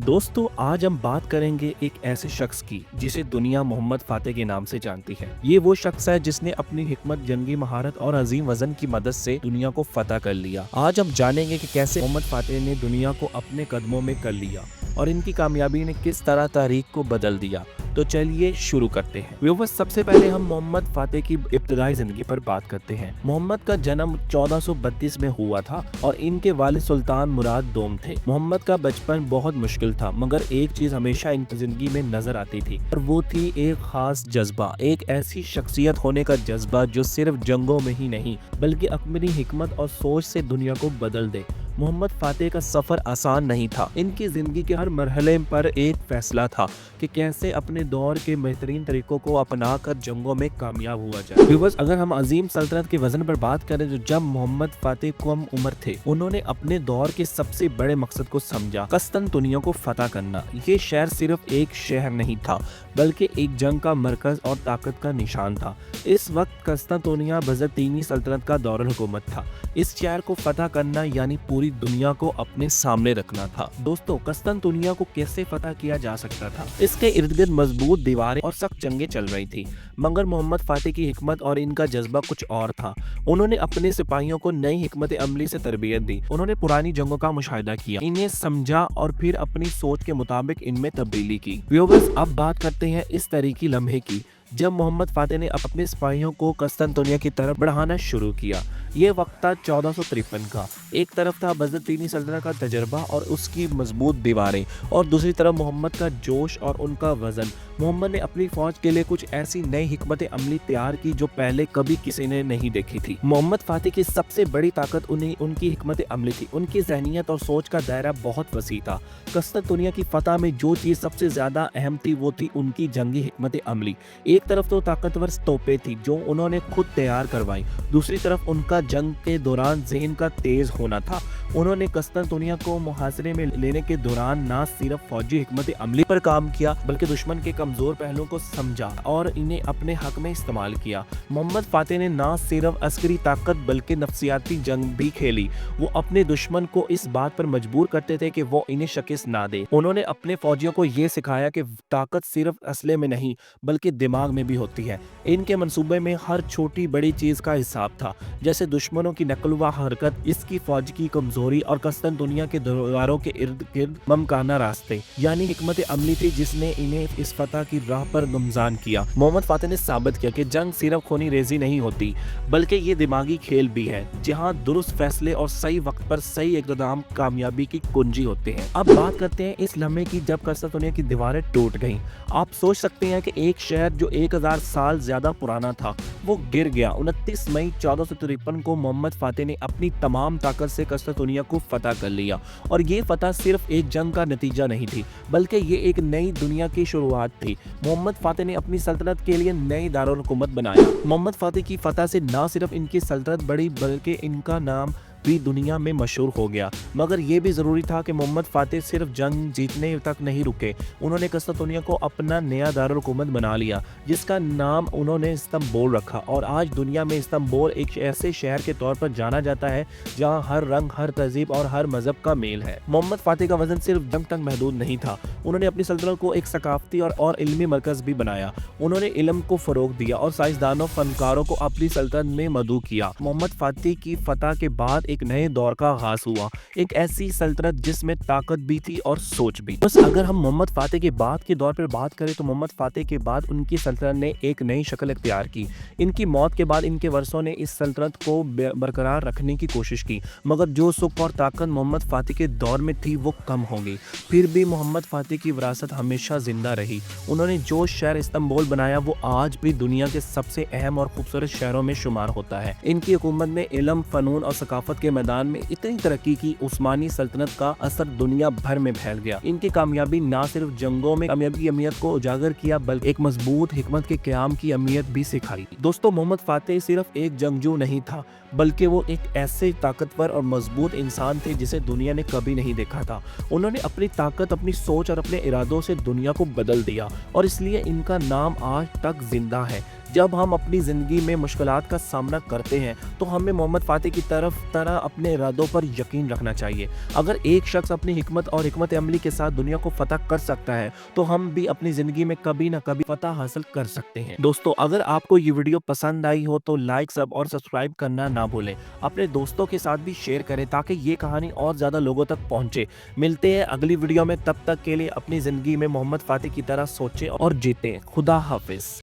दोस्तों आज हम बात करेंगे एक ऐसे शख्स की जिसे दुनिया मोहम्मद फातेह के नाम से जानती है। ये वो शख्स है जिसने अपनी हिकमत, जंगी महारत और अजीम वजन की मदद से दुनिया को फतह कर लिया। आज हम जानेंगे कि कैसे मोहम्मद फातेह ने दुनिया को अपने कदमों में कर लिया और इनकी कामयाबी ने किस तरह तारीख को बदल दिया। तो चलिए शुरू करते हैं। व्यूअर्स, सबसे पहले हम मोहम्मद फातेह की इब्तदाई जिंदगी पर बात करते हैं। मोहम्मद का जन्म 1432 में हुआ था और इनके वालिद सुल्तान मुराद दोम थे। मोहम्मद का बचपन बहुत मुश्किल था, मगर एक चीज हमेशा इनकी जिंदगी में नजर आती थी और वो थी एक खास जज्बा, एक ऐसी शख्सियत होने का जज्बा जो सिर्फ जंगों में ही नहीं बल्कि अपनी हिकमत और सोच से दुनिया को बदल दे। मोहम्मद फातेह का सफर आसान नहीं था। इनकी जिंदगी के हर मरहले पर एक फैसला था कि कैसे अपने दौर के बेहतरीन तरीकों को अपनाकर जंगों में कामयाब हुआ जाए। व्यूअर्स, अगर हम अजीम सल्तनत के वजन पर बात करें तो जब मोहम्मद फातेह कम उम्र थे, उन्होंने अपने दौर के सबसे बड़े मकसद को समझा, कस्तनतुनिया को फतह करना। ये शहर सिर्फ एक शहर नहीं था बल्कि एक जंग का मरकज और ताकत का निशान था। इस वक्त कस्तनतुनिया बज़ंतीनी सल्तनत का दौर हुकूमत था। इस शहर को फतह करना यानी पूरी दुनिया को अपने सामने रखना था। दोस्तों, कस्तनतुनिया को कैसे फतह किया जा सकता था? इसके इर्द गिर्द मजबूत दीवारें और सख्त जंगें चल रही थी, मगर मोहम्मद फातेह की हिकमत और इनका जज्बा कुछ और था। उन्होंने अपने सिपाहियों को नई हिकमत अमली से तरबियत दी। उन्होंने पुरानी जंगों का मुशाहिदा किया, इन्हें समझा और फिर अपनी सोच के मुताबिक इनमें तब्दीली की। व्यूअर्स, अब बात करते हैं इस तारीखी लम्हे की जब मोहम्मद फातेह ने अपने सिपाहियों को कस्तनतुनिया की तरफ बढ़ाना शुरू किया। ये वक्त था 1453 का। एक तरफ था बज़ंतीनी सल्तनत का तजर्बा और उसकी मजबूत दीवारें, और दूसरी तरफ मोहम्मद का जोश और उनका वजन। मोहम्मद ने अपनी फौज के लिए कुछ ऐसी नई हिकमत अमली तैयार की जो पहले कभी किसी ने नहीं देखी थी। मोहम्मद फातेह की सबसे बड़ी ताकत उनकी हिकमत अमली थी। उनकी ज़हनियत और सोच का दायरा बहुत वसी था। कस्तनतुनिया की फतह में जो चीज़ सबसे ज़्यादा अहम थी वो थी उनकी जंगी हिकमत अमली। एक तरफ तो ताकतवर तोपें थी जो उन्होंने खुद तैयार करवाई, दूसरी तरफ उनका जंग के दौरान ज़हन का तेज होना था। उन्होंने कस्तनतुनिया को मुहासरे में लेने के दौरान न सिर्फ फौजी हिकमत अमली पर काम किया बल्कि दुश्मन के कमजोर पहलुओं को समझा और इन्हें अपने हक में इस्तेमाल किया। मोहम्मद फातेह ने न सिर्फ अस्करी ताकत बल्कि नफ्सियाती जंग भी खेली। वो अपने दुश्मन को इस बात पर मजबूर करते थे कि वो इन्हें शिकस्त ना दे। उन्होंने अपने फौजियों को ये सिखाया कि ताकत सिर्फ असले में नहीं बल्कि दिमाग में भी होती है। इनके मंसूबे में हर छोटी बड़ी चीज का हिसाब था, जैसे दुश्मनों की नकल व हरकत, इसकी फौज की कमजोरी और कस्तनतुनिया के दीवारों के इर्द गिर्द ममकाना रास्ते। यानी हिकमत अमली थी जिसने इन्हें इस फतह की राह पर गमजान किया। मोहम्मद फातेह ने साबित किया कि जंग सिर्फ खूनी रेजी नहीं होती बल्कि ये दिमागी खेल भी है, जहां दुरुस्त फैसले और सही वक्त पर सही इक़दाम कामयाबी की कुंजी होते हैं। अब बात करते हैं इस लम्हे की जब कस्तनतुनिया की दीवारें टूट गईं। आप सोच सकते हैं कि एक शहर जो 1000 साल ज्यादा पुराना था वो गिर गया। 29 मई 1453 को मोहम्मद फातेह ने अपनी तमाम ताकत से कस्तनतुनिया को फतह कर लिया, और ये फतह सिर्फ एक जंग का नतीजा नहीं थी बल्कि ये एक नई दुनिया की शुरुआत थी। मोहम्मद फातेह ने अपनी सल्तनत के लिए नई दारुल हुकूमत बनाया। मोहम्मद फातेह की फतह से न सिर्फ इनकी सल्तनत बढ़ी बल्कि इनका नाम भी दुनिया में मशहूर हो गया। मगर यह भी जरूरी था कि मोहम्मद फातेह सिर्फ जंग जीतने तक नहीं रुके। उन्होंने कस्तनतुनिया को अपना नया दारुल हुकूमत बना लिया जिसका नाम उन्होंने इस्तांबुल रखा, और आज दुनिया में इस्तांबुल एक ऐसे शहर के तौर पर जाना जाता है जहां हर रंग, हर तहजीब और हर मजहब का मेल है। मोहम्मद फातेह का वजन सिर्फ जंग तक महदूद नहीं था। उन्होंने अपनी सल्तनत को एक सकाफती और इल्मी मरकज भी बनाया। उन्होंने इल्म को फरोग दिया और साइंसदानों, फनकारों को अपनी सल्तनत में मदऊ किया। मोहम्मद फातेह की फतह के बाद एक नए दौर का आगाज हुआ, एक ऐसी सल्तनत जिसमें ताकत भी थी और सोच भी। बस अगर हम मोहम्मद फातेह के बाद के दौर पर बात करें तो मोहम्मद फातेह के बाद उनकी सल्तनत ने एक नई शक्ल इख्तियार की। इनकी मौत के बाद इनके वारिसों ने इस सल्तनत को बरकरार रखने की कोशिश की, मगर जो सुख और ताकत मोहम्मद फातेह के दौर में थी वो कम हो गई। फिर भी मोहम्मद फातेह की विरासत हमेशा जिंदा रही। उन्होंने जो शहर इस्तांबुल बनाया वो आज भी दुनिया के सबसे अहम और खूबसूरत शहरों में शुमार होता है। इनकी हुकूमत ने इल्म, फनून और सकाफत के मैदान में इतनी तरक्की की उस्मानी सल्तनत का असर दुनिया भर में फैल गया। इनकी कामयाबी न सिर्फ जंगों में कामयाबी की अहमियत को उजागर किया बल्कि एक मजबूत हिकमत के क़याम की अहमियत भी सिखाई। दोस्तों, मोहम्मद फातेह सिर्फ एक जंगजू नहीं था बल्कि वो एक ऐसे ताकतवर और मजबूत इंसान थे जिसे दुनिया ने कभी नहीं देखा था। उन्होंने अपनी ताकत, अपनी सोच और अपने इरादों से दुनिया को बदल दिया, और इसलिए इनका नाम आज तक जिंदा है। جب ہم اپنی زندگی میں مشکلات کا سامنا کرتے ہیں تو ہمیں محمد فاتح کی طرح اپنے ارادوں پر یقین رکھنا چاہیے۔ اگر ایک شخص اپنی حکمت اور حکمت عملی کے ساتھ دنیا کو فتح کر سکتا ہے تو ہم بھی اپنی زندگی میں کبھی نہ کبھی فتح حاصل کر سکتے ہیں۔ دوستو، اگر آپ کو یہ ویڈیو پسند آئی ہو تو لائک اور سبسکرائب کرنا نہ بھولیں۔ اپنے دوستوں کے ساتھ بھی شیئر کریں تاکہ یہ کہانی اور زیادہ لوگوں تک پہنچے۔ ملتے ہیں اگلی ویڈیو میں، تب تک کے لیے اپنی زندگی میں محمد فاتح کی طرح سوچیں اور جیتیں۔ خدا حافظ۔